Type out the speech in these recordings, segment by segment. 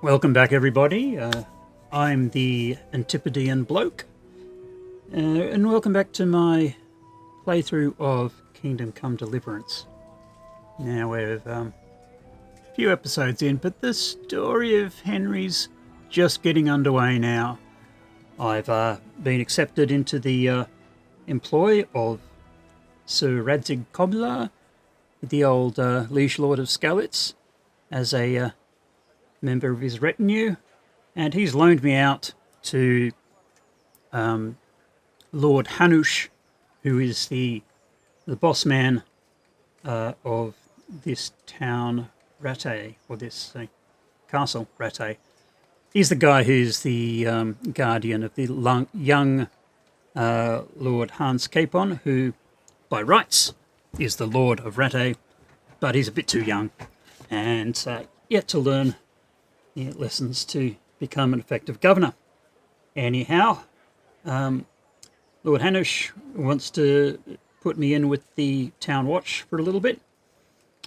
Welcome back, everybody. I'm the Antipodean bloke, and welcome back to my playthrough of Kingdom Come Deliverance. Now we're a few episodes in, but the story of Henry's just getting underway now. I've been accepted into the employ of Sir Radzig Kobyla, the old liege lord of Skalitz, as a member of his retinue, and he's loaned me out to Lord Hanush, who is the boss man of this town Rattay, or this castle Rattay. He's the guy who's the guardian of the young Lord Hans Capon, who by rights is the Lord of Rattay, but he's a bit too young and yet to learn lessons to become an effective governor. Anyhow, Lord Hanush wants to put me in with the town watch for a little bit,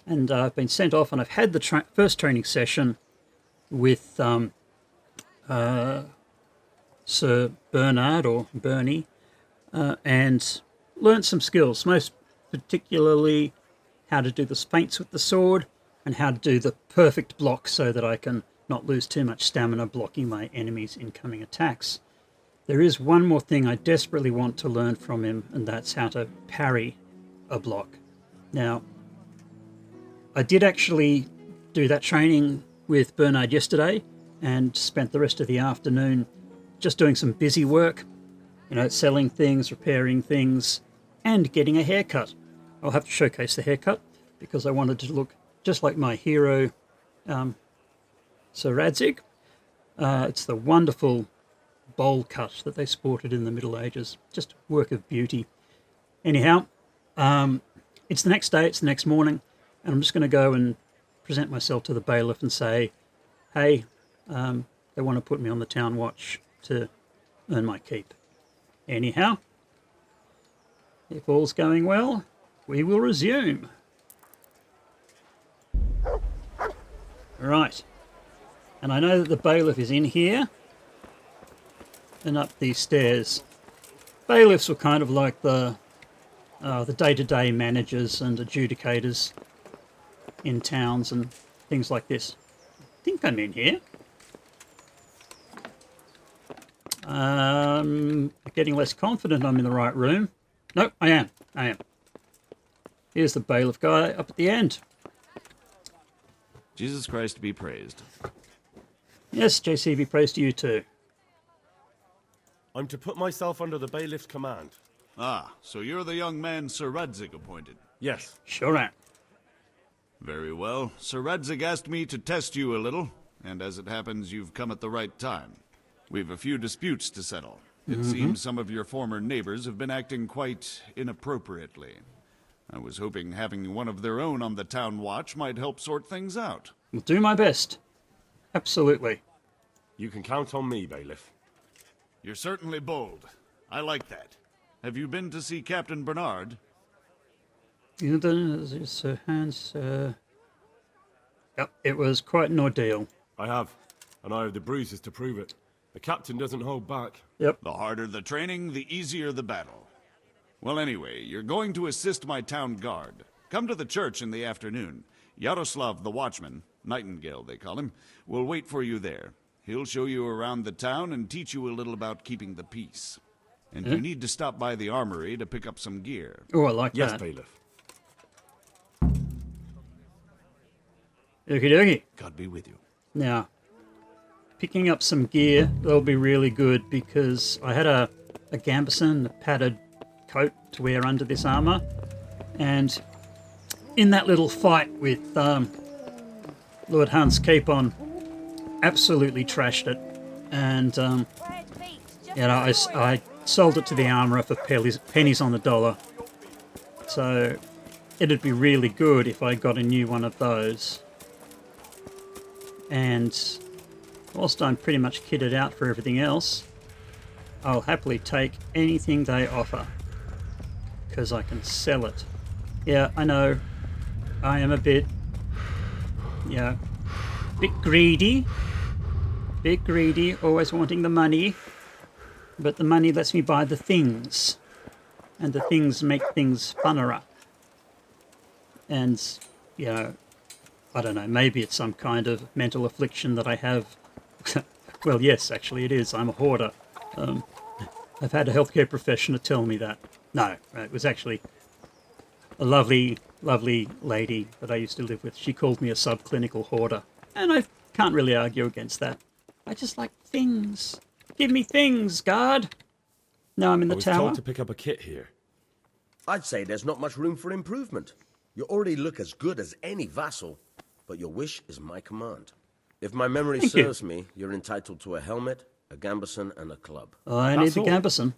and I've been sent off, and I've had the first training session with Sir Bernard, or Bernie, and learned some skills, most particularly how to do the feints with the sword and how to do the perfect block so that I can not lose too much stamina blocking my enemy's incoming attacks. There is one more thing I desperately want to learn from him, and that's how to parry a block. Now, I did actually do that training with Bernard yesterday and spent the rest of the afternoon just doing some busy work, selling things, repairing things, and getting a haircut. I'll have to showcase the haircut because I wanted to look just like my hero, Sir Radzig. It's the wonderful bowl cut that they sported in the Middle Ages. Just a work of beauty. Anyhow, it's the next day, it's the next morning, and I'm just going to go and present myself to the bailiff and say, hey, they want to put me on the town watch to earn my keep. Anyhow, if all's going well, we will resume. Right. And I know that the bailiff is in here and up these stairs. Bailiffs were kind of like the day-to-day managers and adjudicators in towns and things like this. I think I'm in here. Getting less confident I'm in the right room. Nope, I am. Here's the bailiff guy up at the end. Jesus Christ be praised. Yes, JC, be praised to you too. I'm to put myself under the bailiff's command. Ah, so you're the young man Sir Radzig appointed. Yes. Sure am. Very well. Sir Radzig asked me to test you a little, and as it happens, you've come at the right time. We've a few disputes to settle. It seems some of your former neighbors have been acting quite inappropriately. I was hoping having one of their own on the town watch might help sort things out. I'll do my best. Absolutely. You can count on me, bailiff. You're certainly bold. I like that. Have you been to see Captain Bernard? Sir Hans, Yep, it was quite an ordeal. I have, and I have the bruises to prove it. The captain doesn't hold back. Yep. The harder the training, the easier the battle. Well, anyway, you're going to assist my town guard. Come to the church in the afternoon. Yaroslav the watchman, Nightingale they call him, will wait for you there. He'll show you around the town and teach you a little about keeping the peace. And you need to stop by the armory to pick up some gear. Oh, I like Yes, that. bailiff. Okie dokie. God be with you. Now, picking up some gear, that'll be really good because I had a gambeson, a padded coat to wear under this armor, and in that little fight with Lord Hans Capon, absolutely trashed it, and I sold it to the armourer for pennies on the dollar. So it'd be really good if I got a new one of those. And whilst I'm pretty much kitted out for everything else, I'll happily take anything they offer because I can sell it. Yeah, I know. I am a bit greedy, Bit greedy, always wanting the money. But the money lets me buy the things. And the things make things funner. And, you know, I don't know, maybe it's some kind of mental affliction that I have. Well, yes, actually it is. I'm a hoarder. I've had a healthcare professional tell me that. No, it was actually a lovely, lovely lady that I used to live with. She called me a subclinical hoarder. And I can't really argue against that. I just like things. Give me things, guard. Now I'm in the I was tower. told to pick up a kit here. I'd say there's not much room for improvement. You already look as good as any vassal, but your wish is my command. If my memory Thank you. serves me, you're entitled to a helmet, a gambeson, and a club. I need That's the all. gambeson.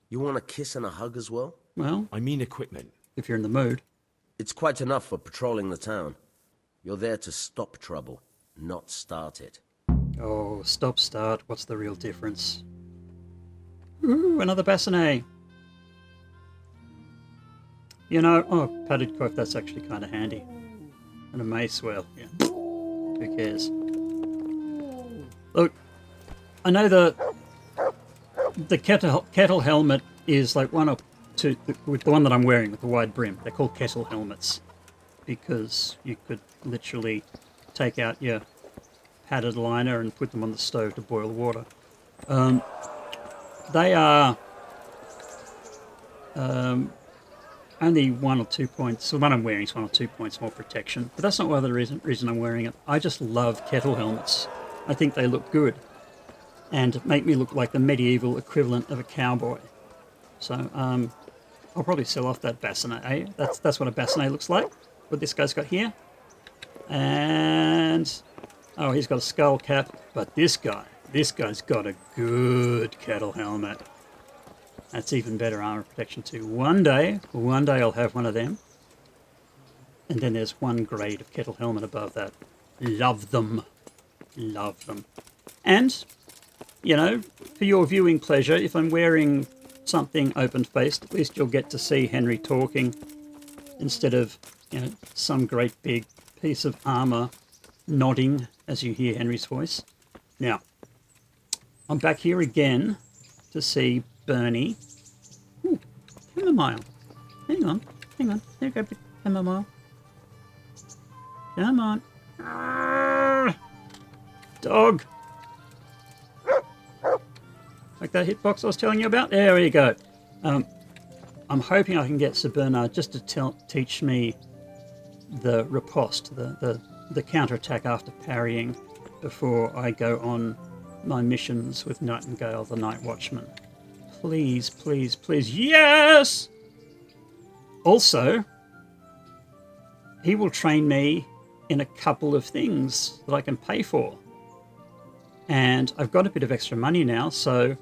You want a kiss and a hug as well? Well, I mean equipment. if you're in the mood. It's quite enough for patrolling the town. You're there to stop trouble, not start it. Oh, stop, start. What's the real difference? Ooh, another bassinet. You know, oh, padded quiff, that's actually kind of handy. And a mace, well, yeah. Who cares? Look, I know the kettle helmet is like one or two, with the one that I'm wearing with the wide brim. They're called kettle helmets because you could literally take out your padded liner and put them on the stove to boil water. They are only 1 or 2 points. So the one I'm wearing is 1 or 2 points more protection. But that's not one of the reason I'm wearing it. I just love kettle helmets. I think they look good and make me look like the medieval equivalent of a cowboy. So I'll probably sell off that bassinet. Eh? That's what a bassinet looks like. What this guy's got here. And oh, he's got a skull cap. But this guy's got a good kettle helmet. That's even better armor protection too. One day I'll have one of them. And then there's one grade of kettle helmet above that. Love them. Love them. And, you know, for your viewing pleasure, if I'm wearing something open-faced, at least you'll get to see Henry talking instead of, you know, some great big piece of armor nodding as you hear Henry's voice. Now, I'm back here again to see Bernie. Ooh, chamomile. Hang on. There you go, chamomile. Come on. Arrgh. Dog. Like that hitbox I was telling you about? There we go. I'm hoping I can get Sir Bernard just to teach me the riposte, the counterattack after parrying before I go on my missions with Nightingale, the Night Watchman. Please, please, please. Yes! Also, he will train me in a couple of things that I can pay for. And I've got a bit of extra money now, so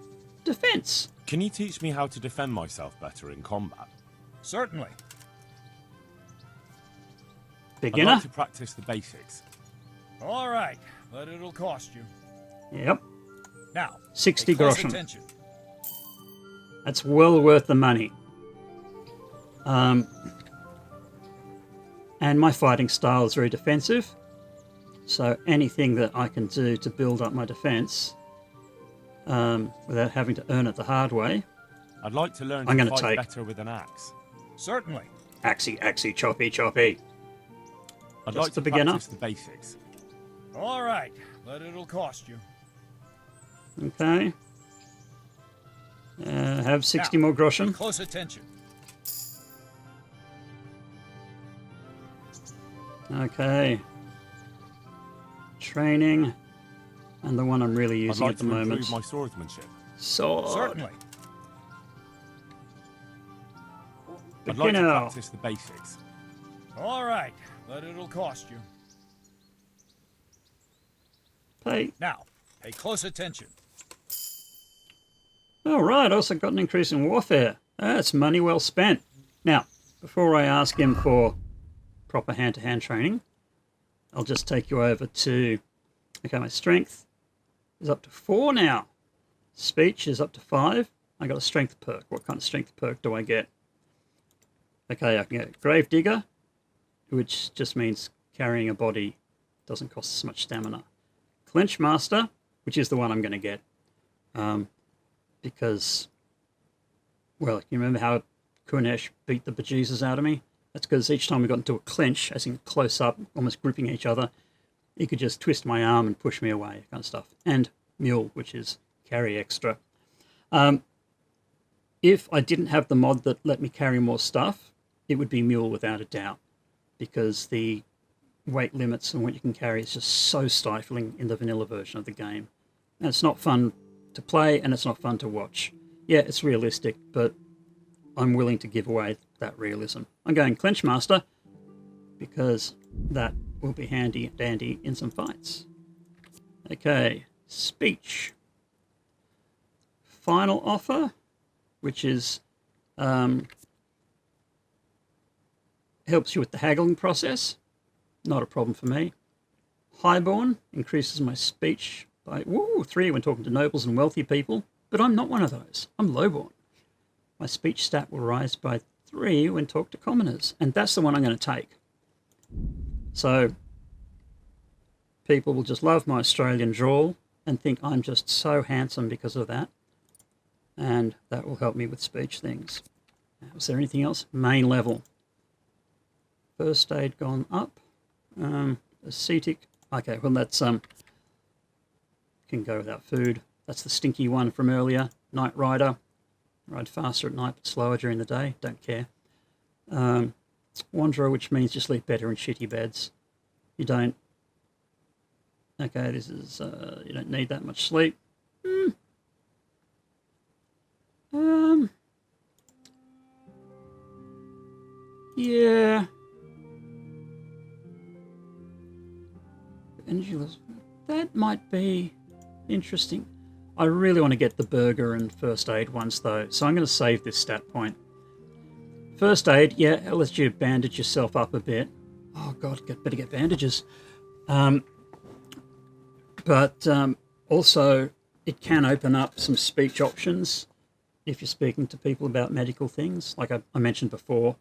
defense. Can you teach me how to defend myself better in combat? Certainly. Beginner? I'd like to practice the basics. All right, but it'll cost you. Yep. Now, 60 pay close groschen. attention. That's well worth the money. And my fighting style is very defensive. So anything that I can do to build up my defense without having to earn it the hard way. I'd like to learn I'm to gonna fight take- better with an axe. Certainly. Axie, choppy. I'd Just like the to beginner? practice the basics. All right, but it'll cost you. Okay. Have 60 Now, more pay groschen. close attention. Okay. Training. And the one I'm really I'd using like at the to moment. improve my swordsmanship. Sword. Certainly. I'd like to Beginner. practice the basics. All right, but it'll cost you. Pay. Now, pay close attention. All right, also got an increase in warfare. That's money well spent. Now, before I ask him for proper hand-to-hand training, I'll just take you over to... Okay, my strength is up to 4 now. Speech is up to 5. I got a strength perk. What kind of strength perk do I get? Okay, I can get Grave Digger, which just means carrying a body doesn't cost as much stamina. Clinch Master, which is the one I'm going to get. Because, well, you remember how Kunesh beat the bejesus out of me? That's because each time we got into a clinch, as in close up, almost gripping each other, he could just twist my arm and push me away, kind of stuff. And Mule, which is carry extra. If I didn't have the mod that let me carry more stuff, it would be Mule without a doubt, because the weight limits and what you can carry is just so stifling in the vanilla version of the game. And it's not fun to play, and it's not fun to watch. Yeah, it's realistic, but I'm willing to give away that realism. I'm going Clinch Master because that will be handy dandy in some fights. Okay, speech. Final offer, which is helps you with the haggling process. Not a problem for me. Highborn increases my speech by 3 when talking to nobles and wealthy people, but I'm not one of those. I'm lowborn. My speech stat will rise by 3 when talked to commoners, and that's the one I'm going to take. So people will just love my Australian drawl and think I'm just so handsome because of that, and that will help me with speech things. Was there anything else? Main level. First aid gone up. Ascetic. Okay, well that's can go without food. That's the stinky one from earlier. Night Rider. Ride faster at night but slower during the day. Don't care. Wanderer, which means you sleep better in shitty beds. You don't. Okay, this is you don't need that much sleep. Yeah. Energy levels. That might be interesting. I really want to get the burger and first aid ones though, so I'm going to save this stat point. First aid, yeah, it lets you bandage yourself up a bit. Oh god, better get bandages. But also, it can open up some speech options if you're speaking to people about medical things. Like I mentioned before,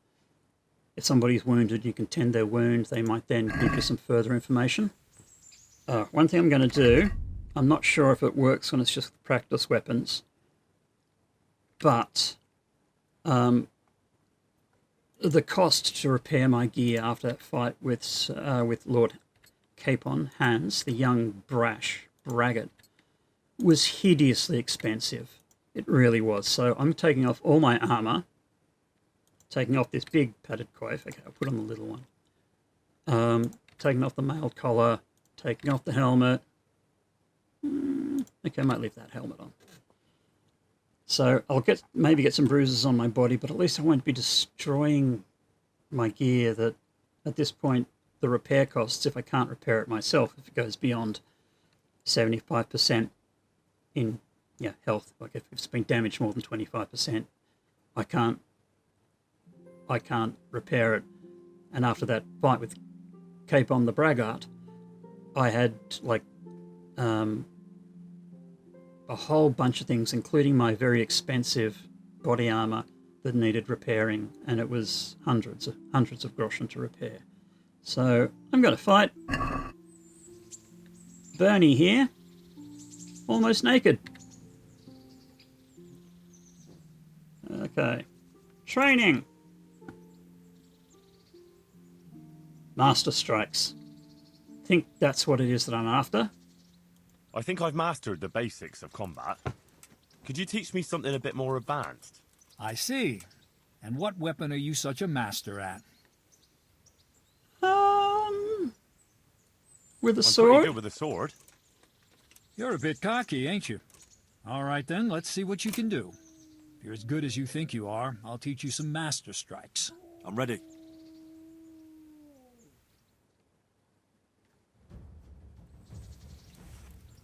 if somebody's wounded, you can tend their wound. They might then give you some further information. One thing I'm going to do, I'm not sure if it works when it's just practice weapons, but the cost to repair my gear after that fight with Lord Capon Hans, the young brash braggart, was hideously expensive. It really was. So I'm taking off all my armor, taking off this big padded coif. Okay, I'll put on the little one. Taking off the mailed collar, taking off the helmet. Okay, I might leave that helmet on. So I'll maybe get some bruises on my body, but at least I won't be destroying my gear that at this point the repair costs, if I can't repair it myself, if it goes beyond 75% in health, like if it's been damaged more than 25%, I can't repair it. And after that fight with Capon the Braggart, I had like a whole bunch of things, including my very expensive body armor that needed repairing, and it was hundreds of groschen to repair. So I'm going to fight Bernie here, almost naked. Okay, training. Master strikes. Think that's what it is that I'm after. I think I've mastered the basics of combat. Could you teach me something a bit more advanced? I see. And what weapon are you such a master at? With a I'm sword? pretty good with a sword. You're a bit cocky, ain't you? All right then, let's see what you can do. If you're as good as you think you are, I'll teach you some master strikes. I'm ready.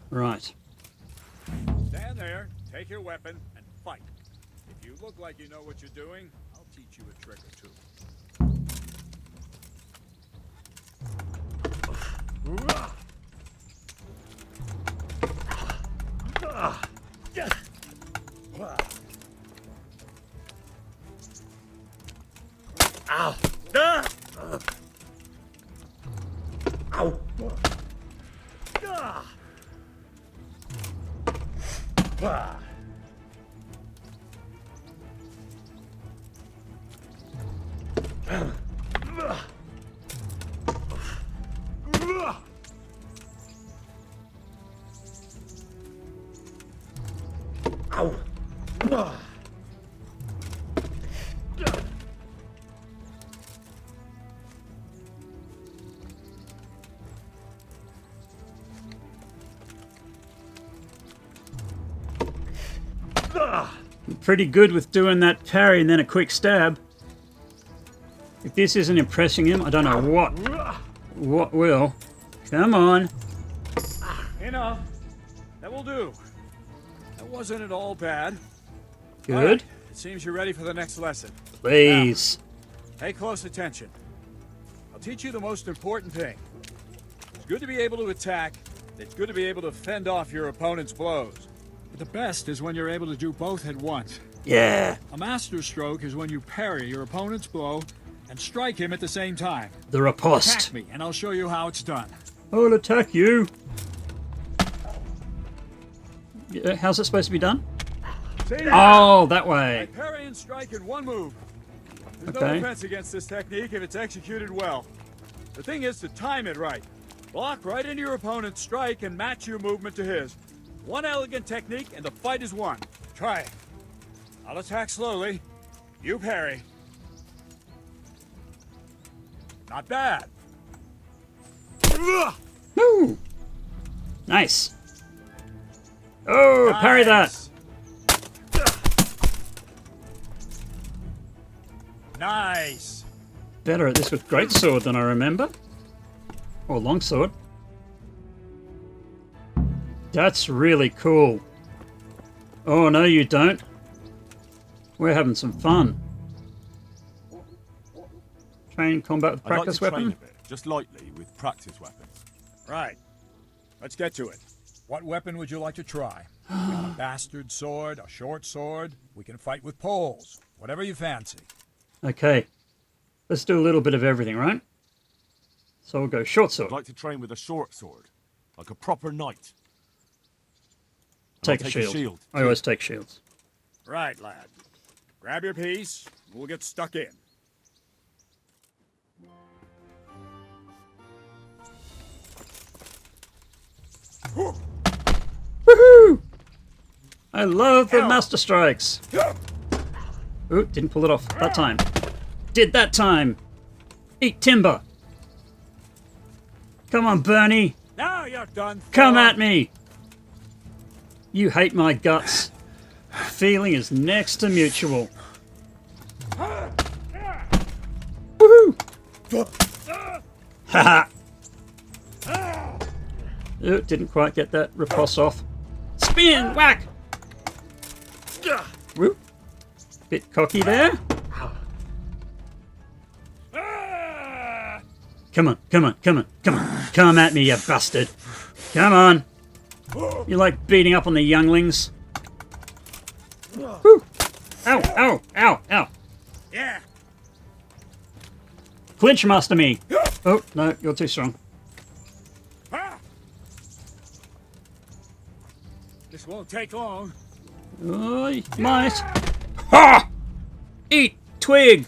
Right. Stand there, take your weapon, and fight. If you look like you know what you're doing, I'll teach you a trick or two. Ow! Ow! Pretty good with doing that parry and then a quick stab. If this isn't impressing him, I don't know what will. Come on. Enough. That will do. That wasn't at all bad. Good. All right, it seems you're ready for the next lesson. Please. Now, pay close attention. I'll teach you the most important thing. It's good to be able to attack. It's good to be able to fend off your opponent's blows. But the best is when you're able to do both at once. Yeah. A master stroke is when you parry your opponent's blow and strike him at the same time. The riposte. Attack me, and I'll show you how it's done. I'll attack you. How's it supposed to be done? Oh, that I way. parry and strike in one move. There's no Okay. defense against this technique if it's executed well. The thing is to time it right. Block right into your opponent's strike and match your movement to his. One elegant technique and the fight is won. Try it. I'll attack slowly. You parry. Not bad. Woo. Nice. Oh, parry that. Nice. Better at this with greatsword than I remember. Or longsword. That's really cool. Oh, no, you don't. We're having some fun. Train combat with I'd like practice to train weapon. a bit, just lightly, with practice weapons. Right. Let's get to it. What weapon would you like to try? A bastard sword, a short sword. We can fight with poles. Whatever you fancy. Okay. Let's do a little bit of everything, right? So we'll go short sword. I'd like to train with a short sword, like a proper knight. And Take I'll a take shield. I always take shields. Right, lad. Grab your piece. We'll get stuck in. Woohoo! I love the master strikes. Ooh, didn't pull it off that time. Did that time. Eat timber. Come on, Bernie. Now you're done. Come at me. You hate my guts. Feeling is next to mutual. Woohoo! Haha. Ooh, didn't quite get that riposte off. Spin! Whack! Whoop. Bit cocky there. Come on, come on, come on, come on. Come at me, you bastard. Come on. You like beating up on the younglings? Woo. Ow, ow, ow, ow. Yeah. Clinch master me. Oh, no, you're too strong. This won't take long. Oh, you might. Ha! Eat twig.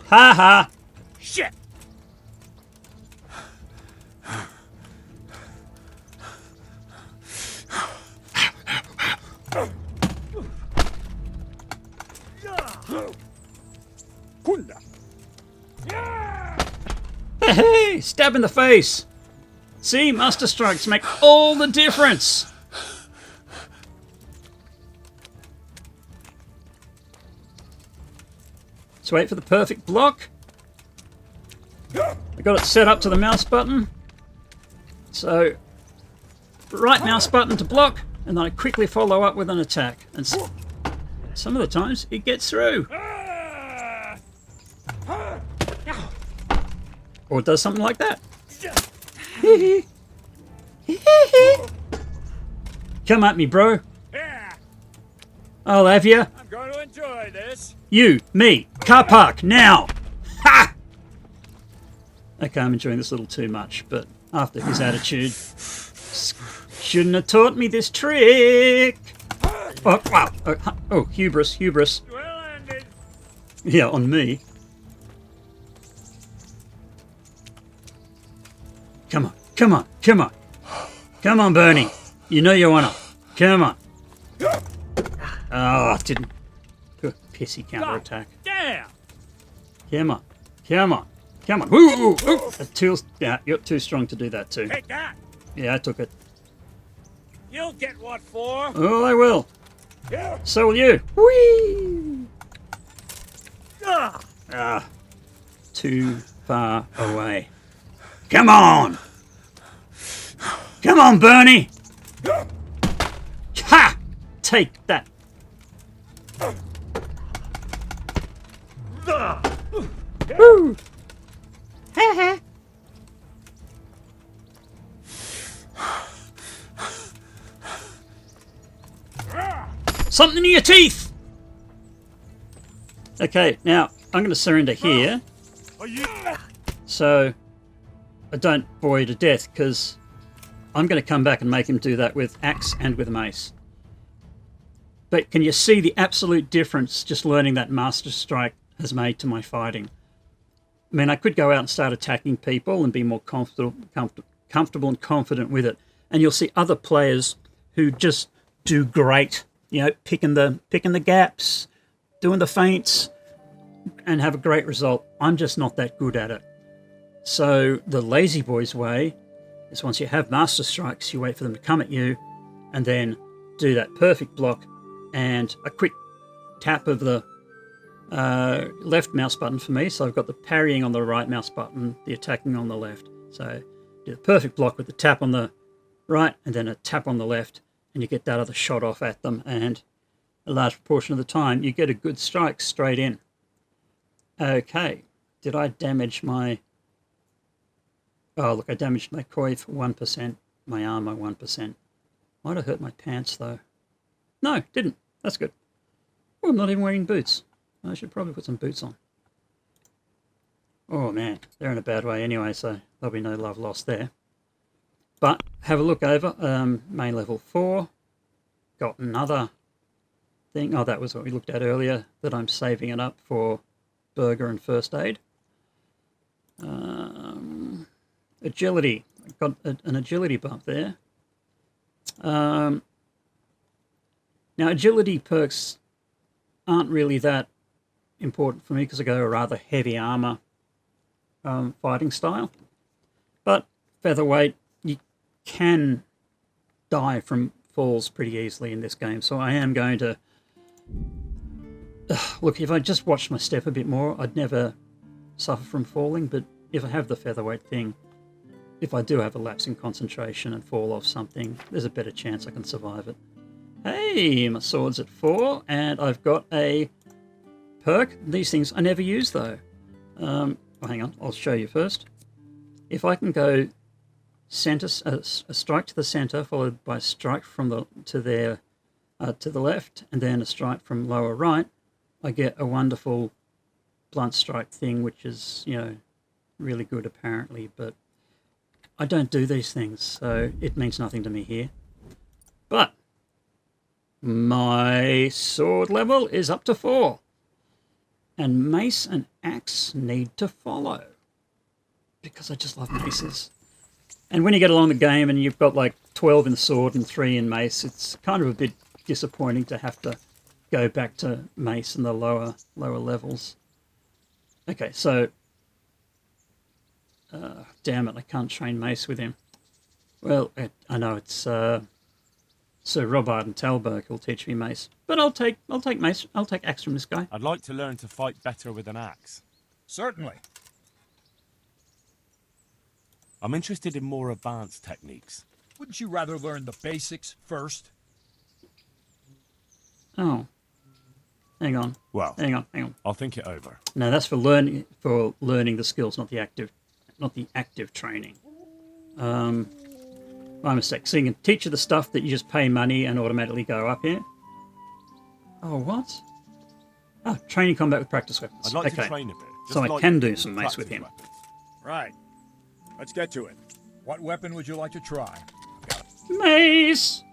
Ha ha. Shit. Kunda. Hey, stab in the face. See, master strikes make all the difference. Let's wait for the perfect block. I got it set up to the mouse button. So, right mouse button to block, and then I quickly follow up with an attack. And some of the times, it gets through. Or it does something like that. Come at me, bro. Yeah. I'll have you. I'm going to enjoy this. You, me, car park, now! Ha! Okay, I'm enjoying this a little too much, but after his attitude. Shouldn't have taught me this trick. Oh, wow. Oh, hubris. Well ended. Yeah, on me. Come on. Come on, Bernie. You know you wanna. Come on. Oh, didn't. Pissy counterattack. Damn! Come on. Woo! Yeah, you're too strong to do that too. Take that! Yeah, I took it. You'll get what for? Oh, I will. So will you. Whee! Ah, too far away. Come on, Bernie. Ha! Take that. Woo! Ha ha. Something in your teeth! Okay, now I'm going to surrender here. So I don't bore you to death, because I'm going to come back and make him do that with axe and with mace. But can you see the absolute difference just learning that master strike has made to my fighting? I mean, I could go out and start attacking people and be more comfortable and confident with it. And you'll see other players who just do great, you know, picking the gaps, doing the feints, and have a great result. I'm just not that good at it. So the lazy boy's way is, once you have master strikes, you wait for them to come at you and then do that perfect block and a quick tap of the left mouse button for me. So I've got the parrying on the right mouse button, the attacking on the left. So do the perfect block with the tap on the right and then a tap on the left, and you get that other shot off at them, and a large proportion of the time you get a good strike straight in. Okay, did I damage my... Oh, look, I damaged my coif 1%, my armor 1%. Might have hurt my pants, though. No, didn't. That's good. Oh, I'm not even wearing boots. I should probably put some boots on. Oh, man, they're in a bad way anyway, so there'll be no love lost there. But have a look over. Main level 4. Got another thing. Oh, that was what we looked at earlier, that I'm saving it up for burger and first aid. Agility. I've got an agility bump there. Now, agility perks aren't really that important for me because I go a rather heavy armor fighting style. But featherweight, you can die from falls pretty easily in this game, so I am going to... Look, if I just watched my step a bit more, I'd never suffer from falling, but if I have the featherweight thing, if I do have a lapse in concentration and fall off something, there's a better chance I can survive it. Hey, my sword's at 4, and I've got a perk. These things I never use, though. Oh, hang on, I'll show you first. If I can go center, a strike to the center, followed by a strike from to the left, and then a strike from lower right, I get a wonderful blunt strike thing, which is, you know, really good apparently, but I don't do these things, so it means nothing to me here. But my sword level is up to 4, and mace and axe need to follow, because I just love maces. And when you get along the game and you've got like 12 in sword and 3 in mace, it's kind of a bit disappointing to have to go back to mace in the lower levels. Okay, so damn it, I can't train mace with him. Well, I know it's Sir Robert and Talberg who'll teach me mace, but I'll take mace. I'll take axe from this guy. I'd like to learn to fight better with an axe. Certainly. I'm interested in more advanced techniques. Wouldn't you rather learn the basics first? Oh, hang on. Well, hang on. I'll think it over. No, that's for learning the skills, not the active training. My mistake. So you can teach you the stuff that you just pay money and automatically go up here. Oh, what? Oh, training combat with practice weapons. I'd like to train a bit. So I can do some mace with him. Weapons. Right. Let's get to it. What weapon would you like to try? Mace!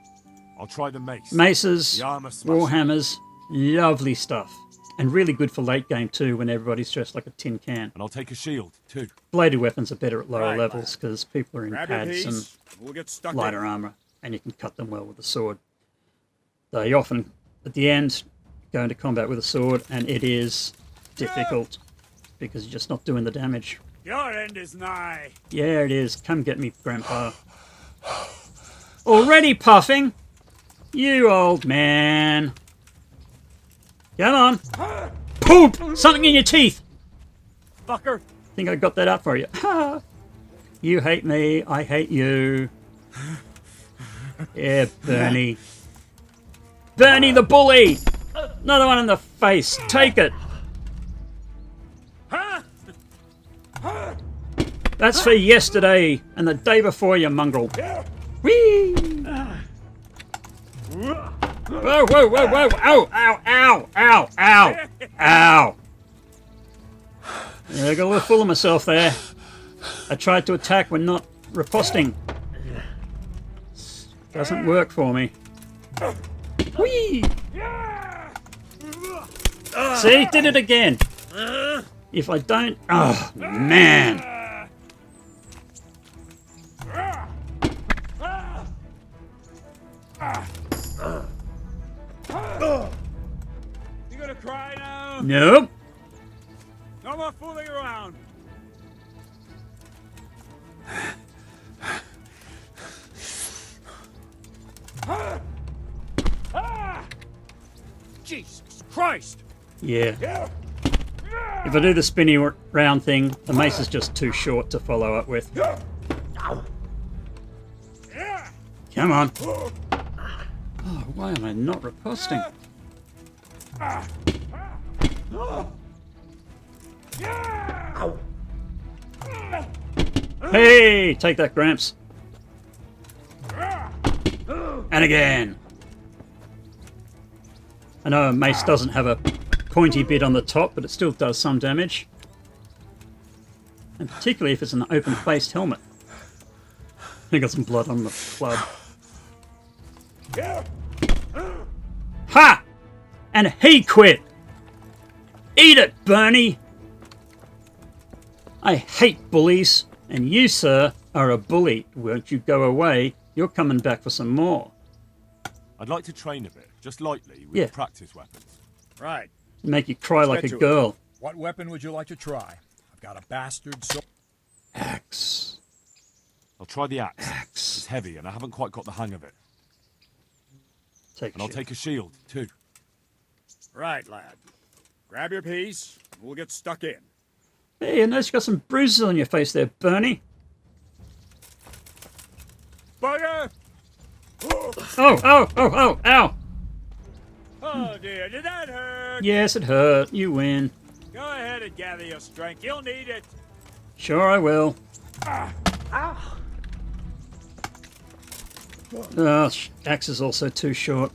I'll try the mace. Maces, The armor smasher. warhammers, lovely stuff. And really good for late game too, when everybody's dressed like a tin can. And I'll take a shield, too. Bladed weapons are better at lower Right, levels because people are in Grab your pads and piece. We'll get stuck lighter in. armor, and you can cut them well with a sword. They often, at the end, go into combat with a sword, and it is difficult because you're just not doing the damage. Your end is nigh. Yeah, it is. Come get me, Grandpa. Already puffing? You old man. Come on. Poop! Something in your teeth! Fucker. Think I got that up for you. Ha! You hate me, I hate you. Yeah, Bernie. Bernie the bully! Another one in the face. Take it. That's for yesterday and the day before, you mongrel. Whee! Whoa, whoa, whoa, whoa! Ow, ow, ow, ow, ow, ow! Yeah, I got a little full of myself there. I tried to attack when not riposting. Doesn't work for me. Whee! See, did it again. If I don't, oh man! You gonna cry now? Nope. No more fooling around. Jesus Christ! Yeah. If I do the spinny round thing, the mace is just too short to follow up with. Come on. Oh, why am I not riposting? Hey, take that, Gramps. And again. I know a mace doesn't have a pointy bit on the top, but it still does some damage. And particularly if it's an open-faced helmet. I got some blood on the club. Ha! And he quit! Eat it, Bernie! I hate bullies, and you, sir, are a bully. Won't you go away? You're coming back for some more. I'd like to train a bit, just lightly, with Yeah. practice weapons. Right. Make you cry like a get to it. girl. What weapon would you like to try? I've got a bastard sword. Axe. I'll try the axe. It's Axe. heavy, and I haven't quite got the hang of it. Take And I'll shit. take a shield, too. Right, lad. Grab your piece. We'll get stuck in. Hey, I noticed you got some bruises on your face there, Bernie. Bugger! Oh, oh, oh, oh, ow! Oh dear, did that hurt? Yes, it hurt. You win. Go ahead and gather your strength. You'll need it. Sure, I will. Oh, axe is also too short.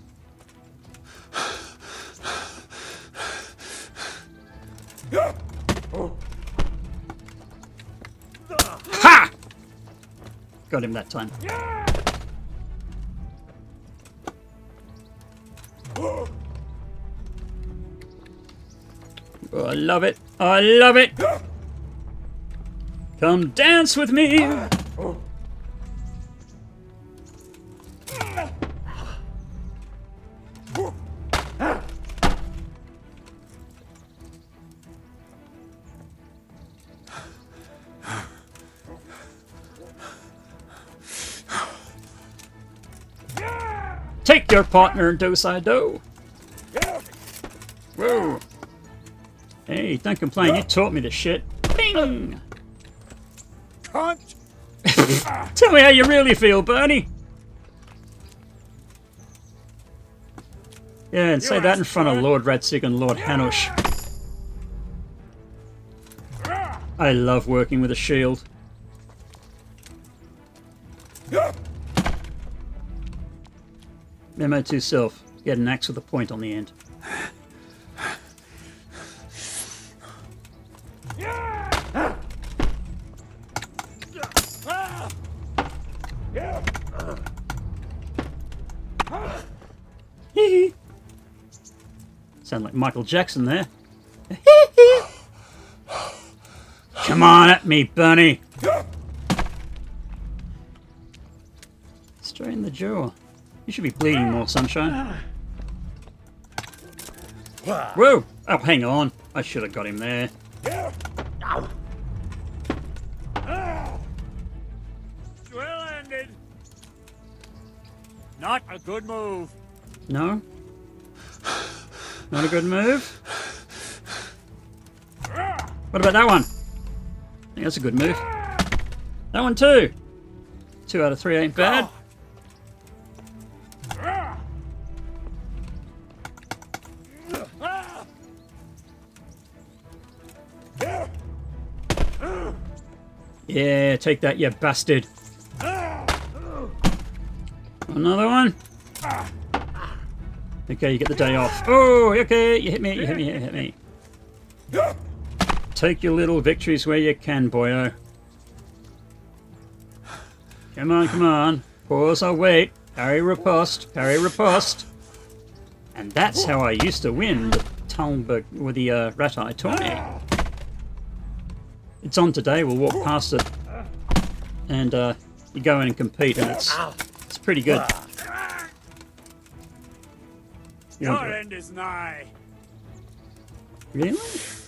Ha! Got him that time. Oh, I love it. I love it. Come dance with me. Take your partner and do-si-do. Whoa. Hey, don't complain. You taught me this shit. Bing! Cunt! Tell me how you really feel, Bernie. Yeah, and say that in front of Lord Ratzig and Lord Hanush. I love working with a shield. Memo to self. Get an axe with a point on the end. Sound like Michael Jackson there. Come on at me, Bernie. Straight in the jaw. You should be bleeding more, sunshine. Whoa! Oh, hang on. I should have got him there. Well ended. Not a good move. No? Not a good move? What about that one? I think that's a good move. That one too. 2 out of 3 ain't bad. Yeah, take that, you bastard. Another one. Okay, you get the day off. Oh, okay, you hit me, you hit me, you hit me. Take your little victories where you can, boyo. Come on, come on. Pause, I'll wait. Parry riposte, parry riposte. And that's how I used to win the Talmberg with the Ratai tourney. It's on today, we'll walk past it. And you go in and compete, and it's pretty good. Your end is nigh. Really?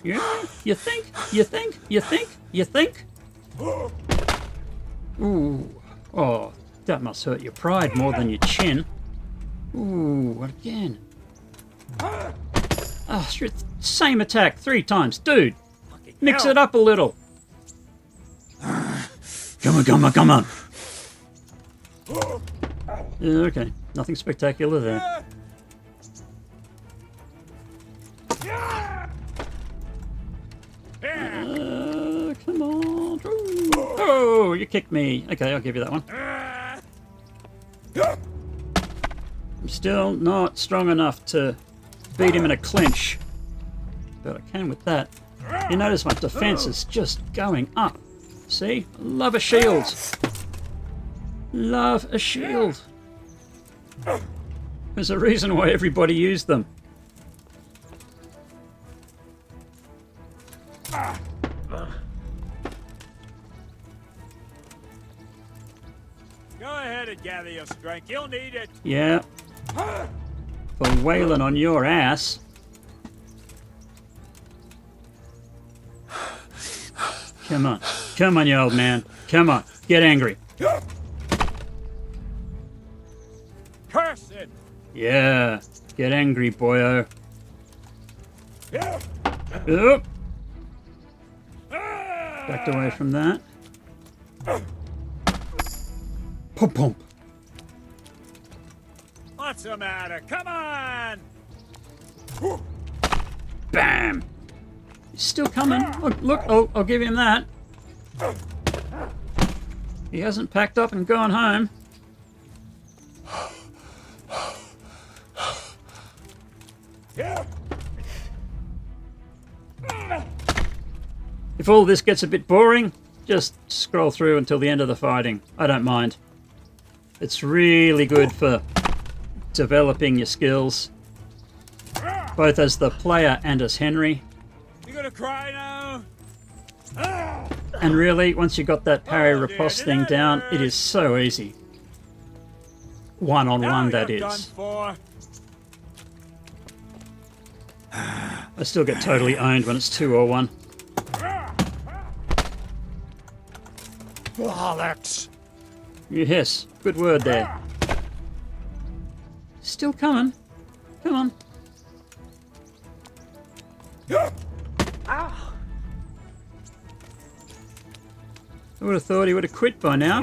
Really? You think? You think? You think? You think? Ooh. Oh, that must hurt your pride more than your chin. Ooh, again. Oh, same attack 3 times. Dude, mix it up a little. Come on, come on, come on. Yeah, okay, nothing spectacular there. Come on. Ooh. Oh, you kicked me. Okay, I'll give you that one. I'm still not strong enough to beat him in a clinch. But I can with that. You notice my defense is just going up. See? Love a shield. Love a shield. There's a reason why everybody used them. Go ahead and gather your strength. You'll need it. Yeah. For wailing on your ass. Come on. Come on, you old man. Come on. Get angry. Curse it. Yeah. Get angry, boyo. Oop. Backed away from that. Pump, pump. What's the matter? Come on. Bam. He's still coming. Look, I'll give him that. He hasn't packed up and gone home. If all this gets a bit boring, just scroll through until the end of the fighting. I don't mind. It's really good for developing your skills, both as the player and as Henry. You gonna cry now? And really, once you got that parry riposte thing down, it is so easy. One-on-one, that you're done is. for. I still get totally owned when it's 2 or 1. Bollocks. Yes, good word there. Still coming. Come on. I would have thought he would have quit by now.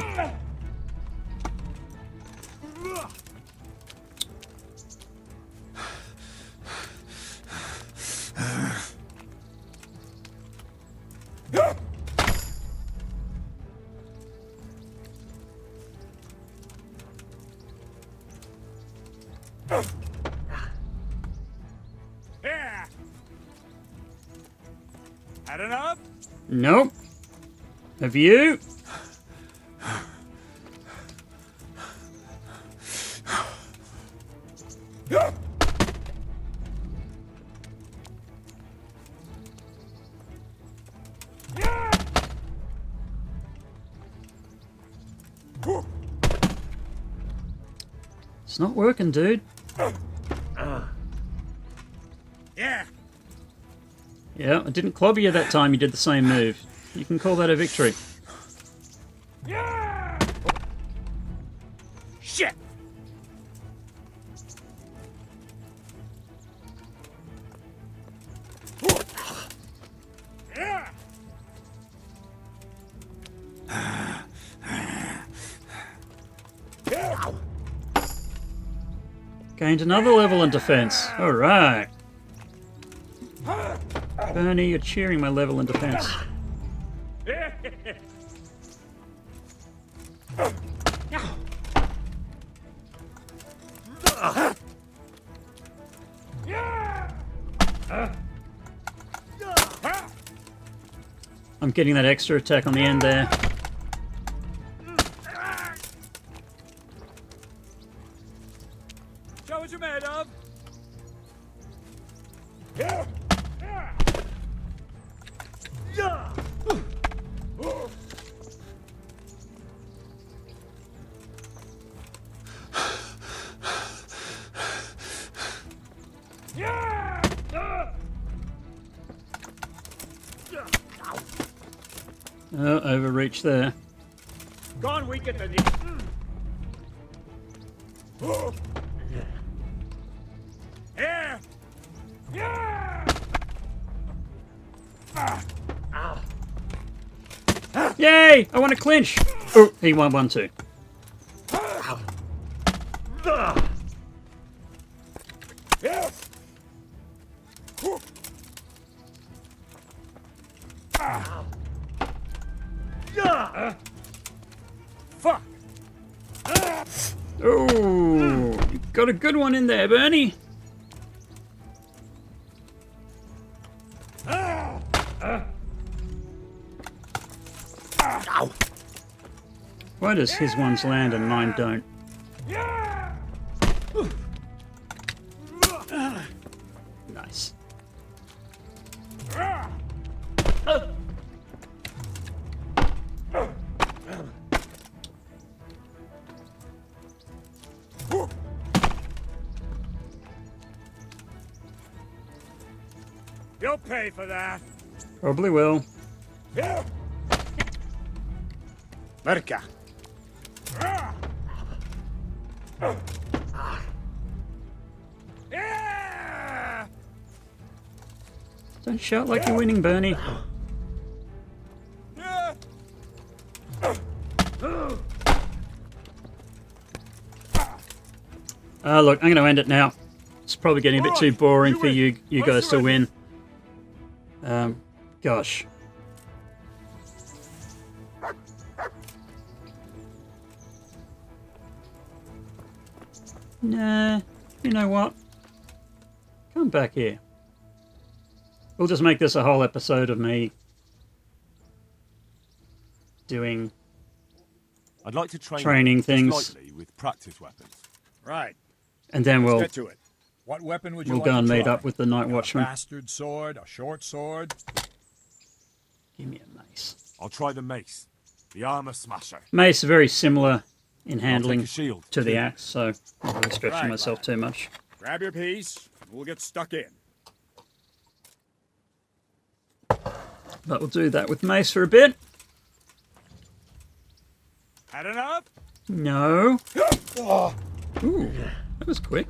Yeah. Had enough? Nope. Have you? It's not working, dude. Yeah. Yeah, I didn't clobber you that time you did the same move. You can call that a victory. Yeah. Shit. Yeah. Gained another level in defense. Alright. Bernie, you're cheering my level in defense. I'm getting that extra attack on the end there. Show what you're made of. Oh, overreach there. Gone weak at the knee. Yeah. Yeah. Yay! I want to clinch! Oh, he won 1-2. Fuck. Oh, you got a good one in there, Bernie. Why does his ones land and mine don't? Nice. You'll pay for that. Probably will. Merca. Yeah! Don't shout like you're winning, Bernie. Yeah! Look, I'm going to end it now. It's probably getting a bit too boring for you guys to win. Gosh. Nah, you know what? Come back here. We'll just make this a whole episode of me doing I'd like to training just things. slightly with practice weapons. Right. And then Let's we'll get to it. What weapon would you like go to and meet try? up with the Night A Watchman. bastard sword, a short sword. Give me a mace. I'll try the mace, the armor smasher. Mace are very similar in I'll handling take a shield to the too. axe, so I'm not really stretching Right, myself lad. too much. Grab your piece, and we'll get stuck in. But we'll do that with mace for a bit. Had enough? No. Ooh, that was quick.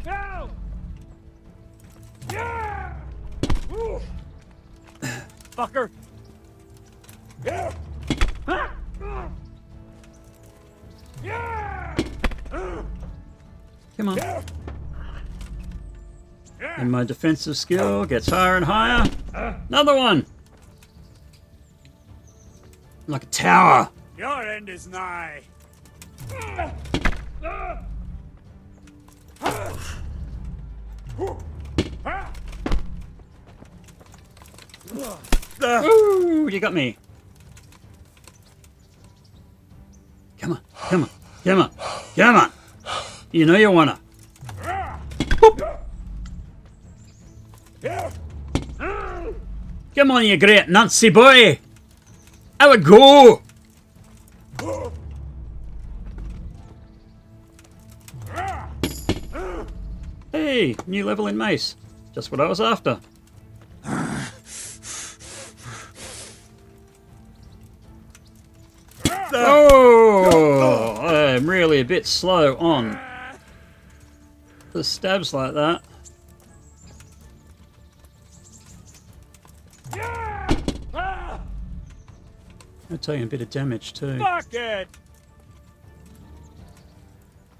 No! Yeah! Fucker! Yeah! Yeah! Come on. And my defensive skill gets higher and higher. Another one! Like a tower. Your end is nigh. Ooh, you got me. Come on. Come on. Come on. Come on. You know you wanna. Boop. Come on, you great Nancy boy. Have a go. Hey, new level in mace. Just what I was after. Oh, I'm really a bit slow on the stabs like that. I'll take a bit of damage too. Fuck it!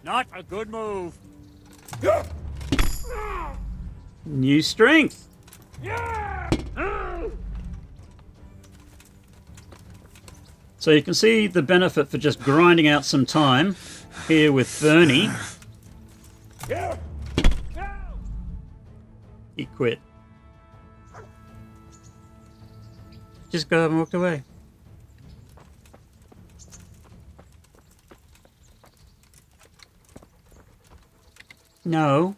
Not a good move. New strength. So you can see the benefit for just grinding out some time here with Bernie. He quit. Just got up and walked away. No.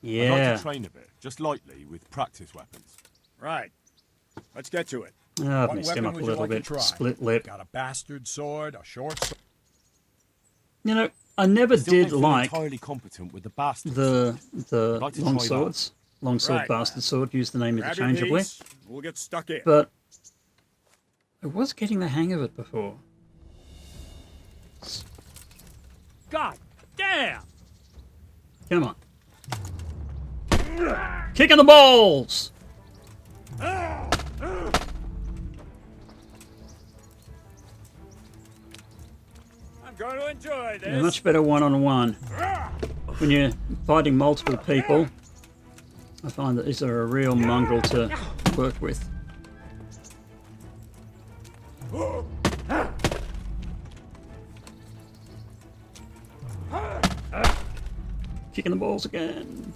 I'd Yeah. like to train a bit, just lightly, with practice weapons. Right. Let's get to it. Oh, I've What messed him weapon up a would you little like to bit. try? Split lip. Got a bastard sword, a short sword. You know, I never Still did don't feel like entirely competent with the bastard. the like to long try that. swords. Long sword, Right. bastard sword. Use the name Grab your interchangeably. piece. We'll get stuck in. But I was getting the hang of it before. God damn! Come on. Kick in the balls! I'm going to enjoy this. Yeah, much better one-on-one. When you're fighting multiple people, I find that these are a real mongrel to work with. Kicking the balls again.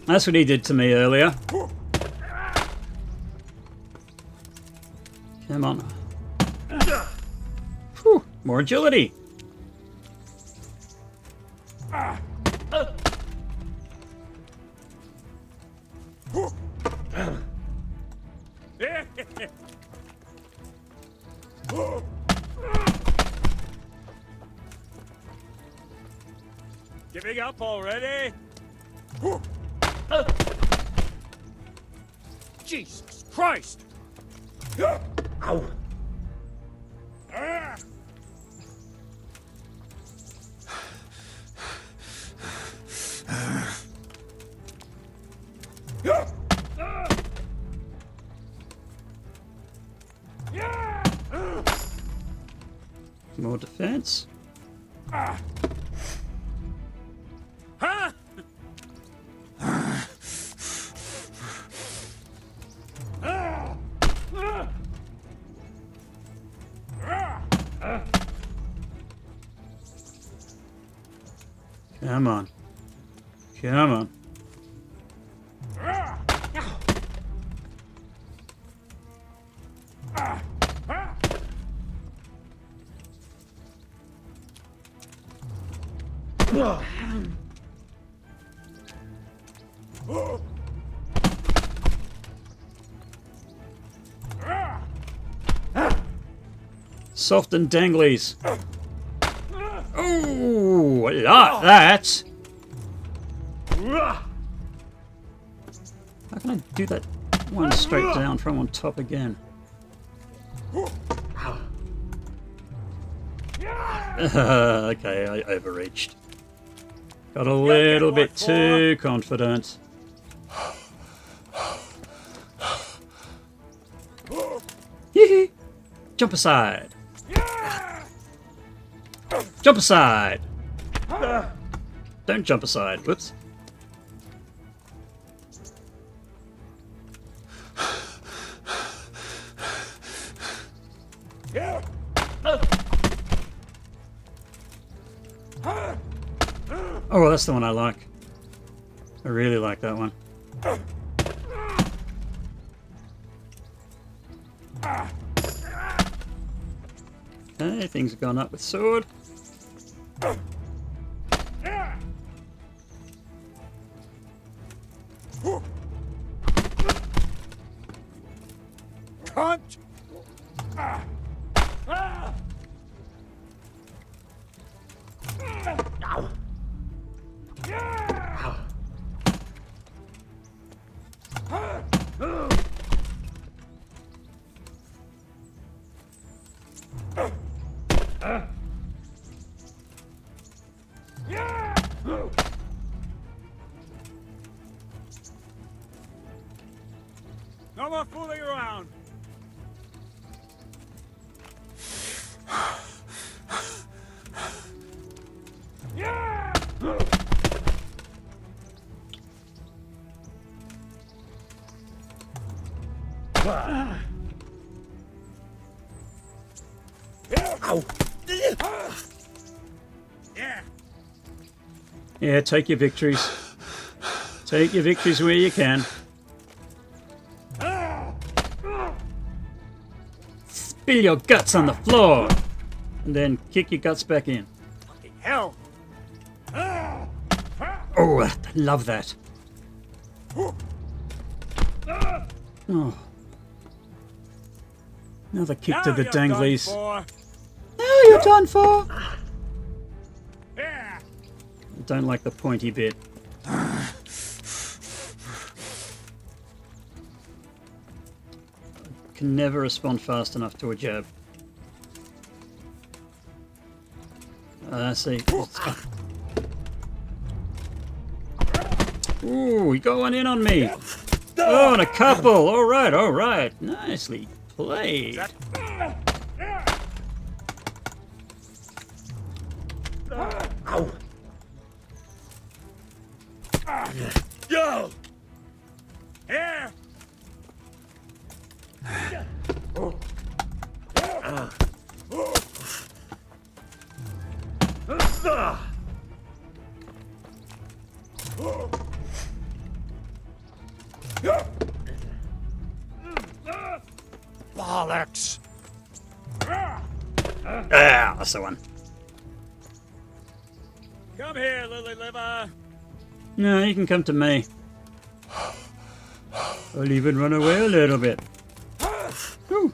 That's what he did to me earlier. Come on. Whew, more agility. Giving up already? Jesus Christ! Ow! More defense. Huh? Come on. Come on. Soft and danglies. Ooh, I like that. How can I do that one straight down from on top again? Okay, I overreached. Got a little bit too confident. Hee-hee. Jump aside. Jump aside. Don't jump aside. Whoops. Oh, that's the one I like. I really like that one. Okay, things have gone up with sword. Cunt! No more fooling around. Yeah, take your victories. Take your victories where you can. Spill your guts on the floor! And then kick your guts back in. Hell! Oh, I love that. Oh. Another kick to the danglies. Now you're done for! Yeah. I don't like the pointy bit. Can never respond fast enough to a jab. See. Ooh, he got one in on me. Oh, and a couple. All right, all right. Nicely played. Ow! Yo! Here! Bollocks! Ah, that's the one. Come here, lily liver. No, you can come to me. I'll even run away a little bit. Whew.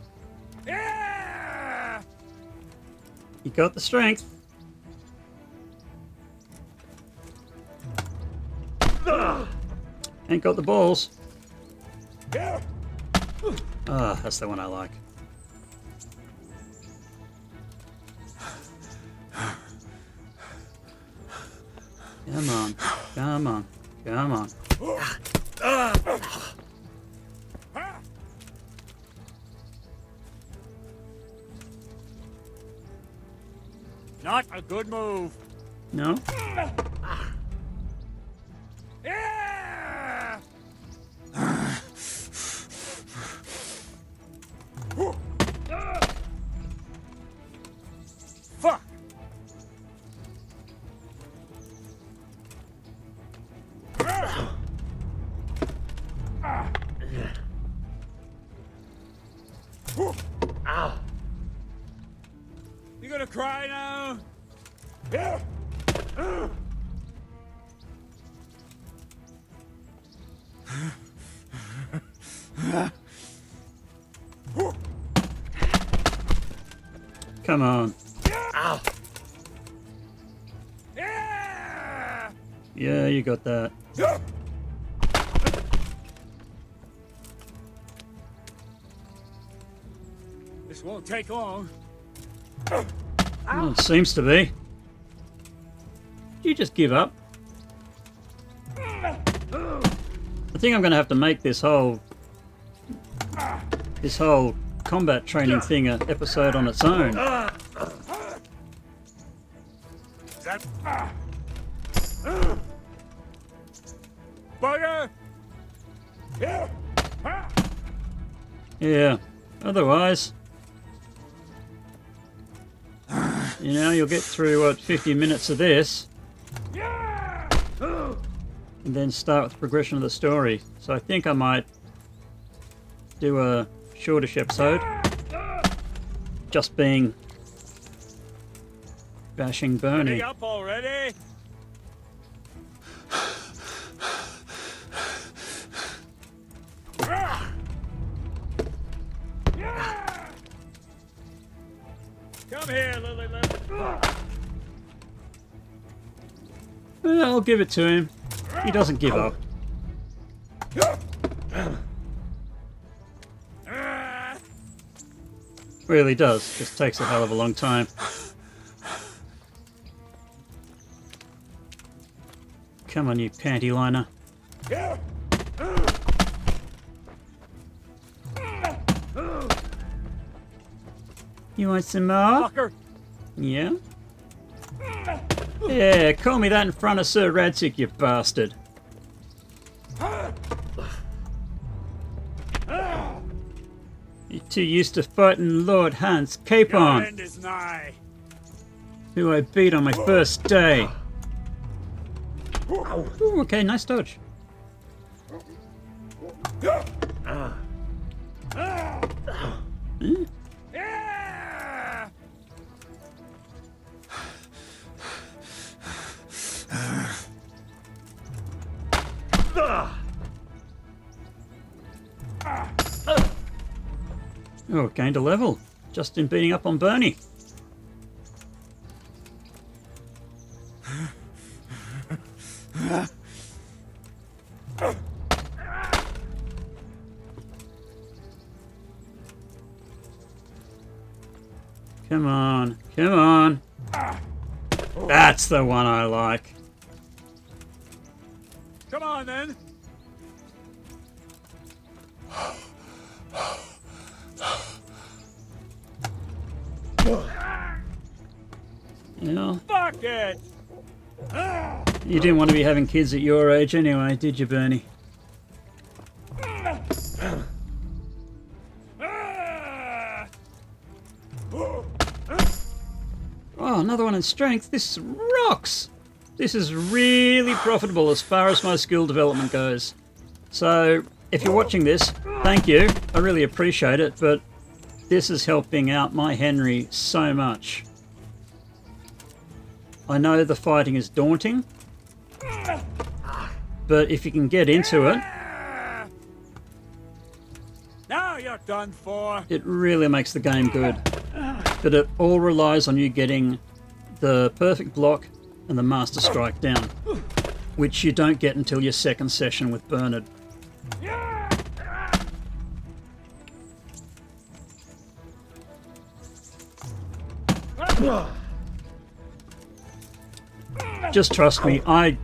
Yeah! You got the strength. Ain't got the balls. Ah, that's the one I like. Come on, come on, come on. Not a good move. No? Yeah! Fuck! Ow! You gonna cry now? Come on. Ow! Yeah! Yeah, you got that. This won't take long. Well, it seems to be. You just give up. I think I'm going to have to make this whole combat training thing an episode on its own. Bugger! Yeah. Otherwise, you know, you'll get through, what, 50 minutes of this, and then start with the progression of the story. So I think I might do a shortish episode, just being bashing Hey, Bernie. up already? Come here, Lily. Well, I'll give it to him. He doesn't give up. Really does. Just takes a hell of a long time. Come on, you panty liner. You want some more? Fucker. Yeah? Yeah, call me that in front of Sir Radzig, you bastard. You're too used to fighting Lord Hans Your Capon, end is nigh. who I beat on my first day. Ooh, okay, nice dodge. Yeah! Oh, gained a level. Just in beating up on Bernie. Come on, come on. That's the one I like. Come on, then. Yeah. Fuck it. You didn't want to be having kids at your age anyway, did you, Bernie? Oh, another one in strength. This rocks. This is really profitable as far as my skill development goes. So, if you're watching this, thank you. I really appreciate it, but this is helping out my Henry so much. I know the fighting is daunting, but if you can get into it, Now you're done for. it really makes the game good. But it all relies on you getting the perfect block and the master strike down, which you don't get until your second session with Bernard. Just trust me, I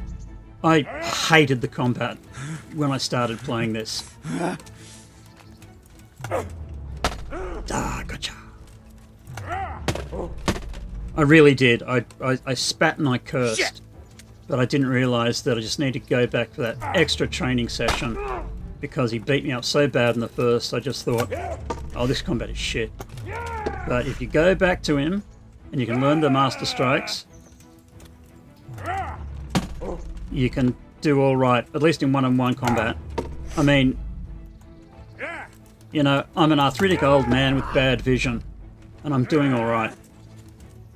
hated the combat when I started playing this. Ah, gotcha. I really did. I spat and I cursed. But I didn't realise that I just need to go back for that extra training session because he beat me up so bad in the first. I just thought, oh, this combat is shit. But if you go back to him and you can learn the master strikes, you can do all right, at least in one-on-one combat. I mean, you know, I'm an arthritic old man with bad vision, and I'm doing all right.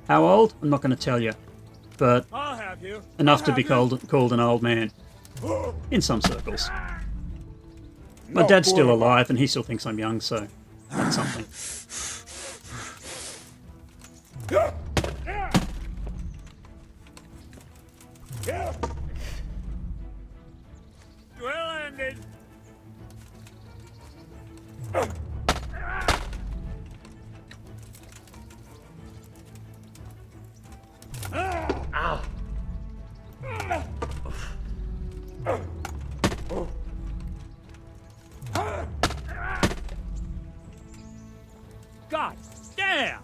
How old? I'm not going to tell you, but I'll have you. enough to be called an old man in some circles. My dad's still alive, and he still thinks I'm young, so that's something. Well ended. God damn!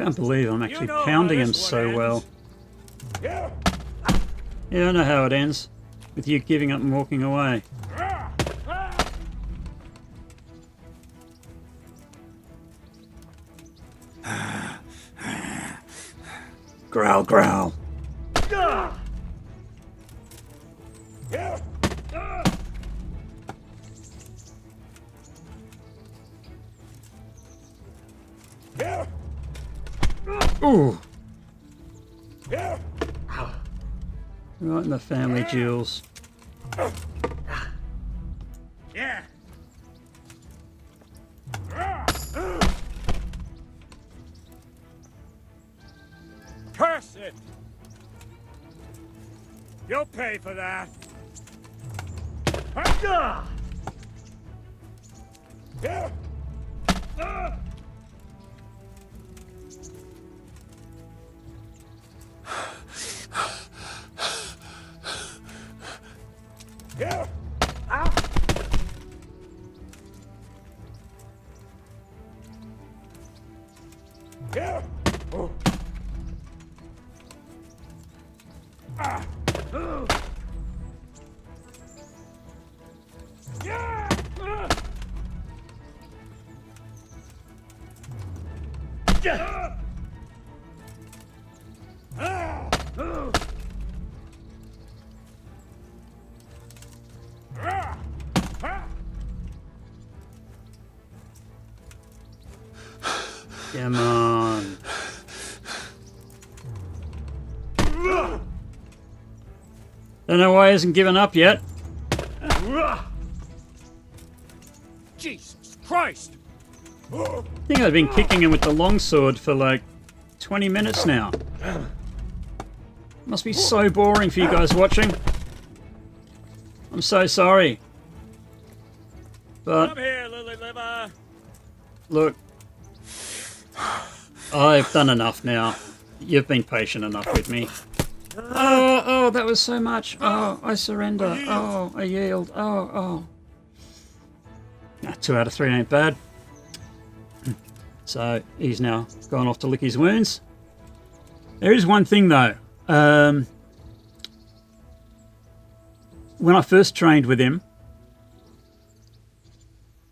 Can't believe I'm actually know how pounding him this one so ends. well. Yeah, I know how it ends. With you giving up and walking away. Growl, growl. Ooh. Right in the family jewels. Yeah. Curse it! You'll pay for that. Come on. Don't know why he hasn't given up yet. Jesus Christ! I think I've been kicking him with the longsword for like 20 minutes now. Must be so boring for you guys watching. I'm so sorry. Come But here, Lily Liver. look, I've done enough now. You've been patient enough with me. Oh, that was so much. Oh, I surrender. Oh, I yield. Oh. 2 out of 3 ain't bad. So he's now gone off to lick his wounds. There is one thing though. When I first trained with him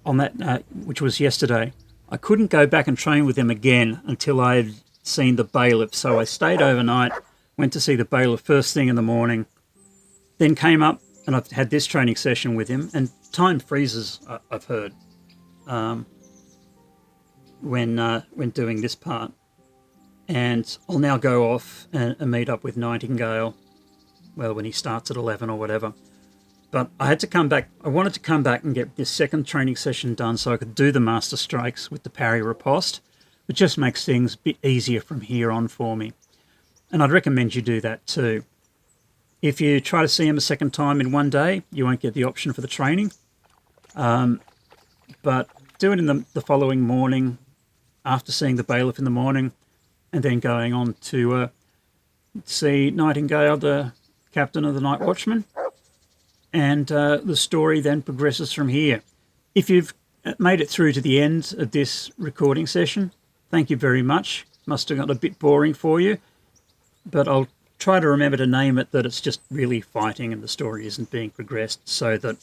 on that, which was yesterday, I couldn't go back and train with him again until I had seen the bailiff. So I stayed overnight, went to see the bailiff first thing in the morning, then came up and I've had this training session with him. And time freezes, I've heard, when doing this part. And I'll now go off and meet up with Nightingale, well, when he starts at 11 or whatever. But I had to come back. I wanted to come back and get this second training session done so I could do the master strikes with the parry riposte. It just makes things a bit easier from here on for me. And I'd recommend you do that too. If you try to see him a second time in one day, you won't get the option for the training. But do it in the following morning, after seeing the bailiff in the morning, and then going on to see Nightingale, the captain of the Night Watchman. And the story then progresses from here. If you've made it through to the end of this recording session, thank you very much. Must have got a bit boring for you, but I'll try to remember to name it that it's just really fighting and the story isn't being progressed, so that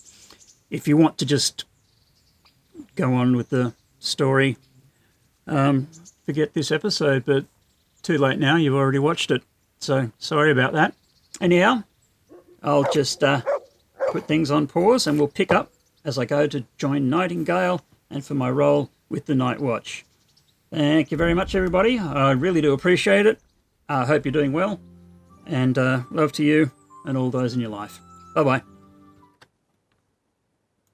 if you want to just go on with the story, forget this episode, but too late now, you've already watched it. So sorry about that. Anyhow, I'll just put things on pause and we'll pick up as I go to join Nightingale and for my role with the Night Watch. Thank you very much, everybody. I really do appreciate it. I hope you're doing well, and love to you and all those in your life. Bye-bye.